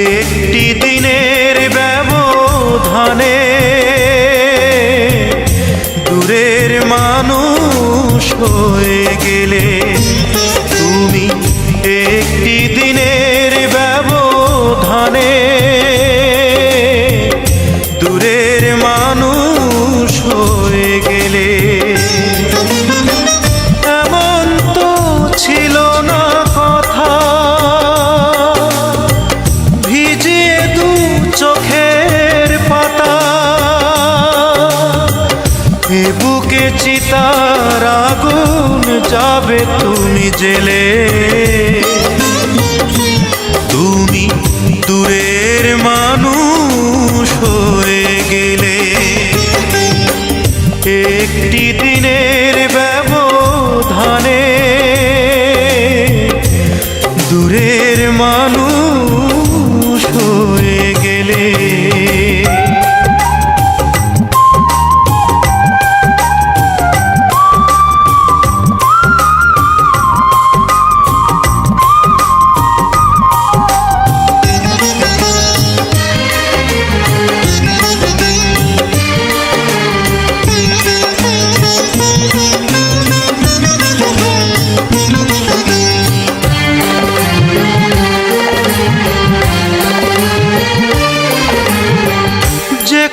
একটি দিনের ব্যবধানে দূরের মানুষ হয়ে গেলে। তুমি একটি দিনের ব্যবধানে দূরের মানুষ হয়ে গেলে। এমন তো ছিল না কথা ভিজিয়ে দু চোখের পাতা, এ বুকে চিতার আগুন যাবে তুমি জেলে। তুমি দূরের মানুষ হয়ে গেলে। একটি দিনের ব্যবধানে দূরের মানুষ হয়ে গেলে।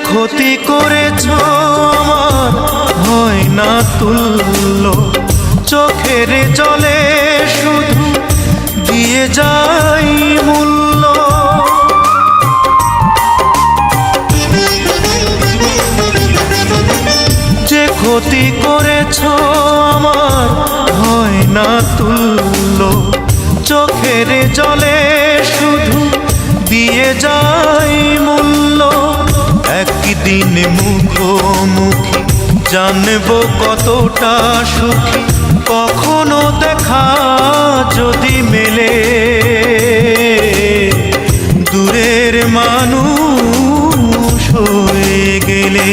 ক্ষতি করেছ আমার হয় না তুল্য, চোখের জলে শুধু দিয়ে যাই মূল্য। যে ক্ষতি করেছ আমার হয় না তুল্য, চোখের জলে শুধু দিয়ে যাই মূল্য। একদিন মুখোমুখি জানবো কতটা সুখী, কখনো দেখা যদি মেলে দূরের মানুষ হয়ে গেলে।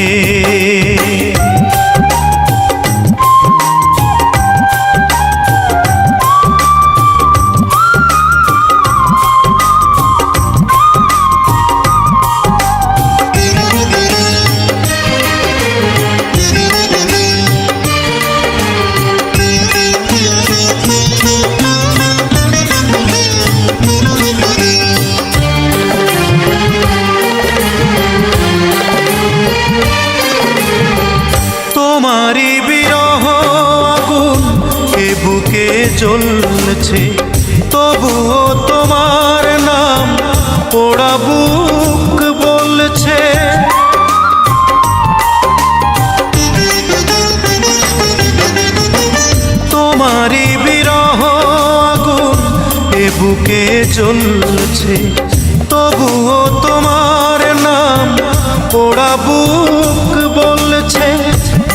তোমারই বিরহ আগুন এ বুকে জ্বলছে, তবুও তোমার নাম পোড়া বুক বলছে। তোমারই বিরহ আগুন এ বুকে জ্বলছে, তবুও তোমার নাম পোড়া বুক বলছে।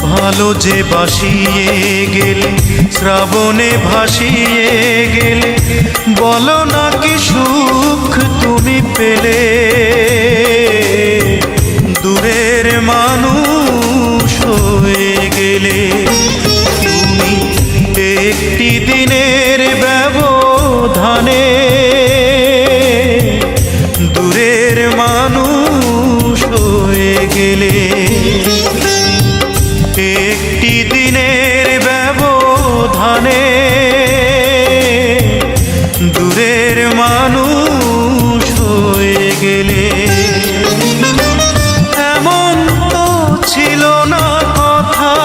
ভালো যে বাসিয়ে গেলে শ্রাবণে ভাসিয়ে গেলে, বলো না কি সুখ তুমি পেলে দূরের মানুষ হয়ে গেলে। তুমি একটি দিনের ব্যবধানে দূরের মানুষ হয়ে গেলে। একটি দিনের ব্যবধানে দূরের মানুষ হয়ে গেলে। এমন তো ছিল না কথা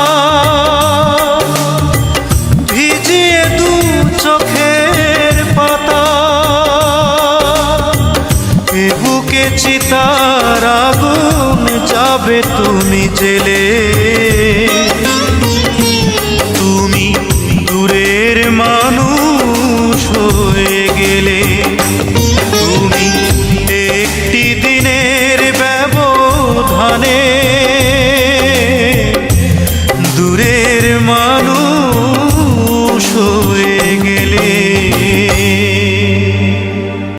ভিজিয়ে দু চোখের পাতা, এ বুকে চিতার আগুন যাবে তুমি জেলে।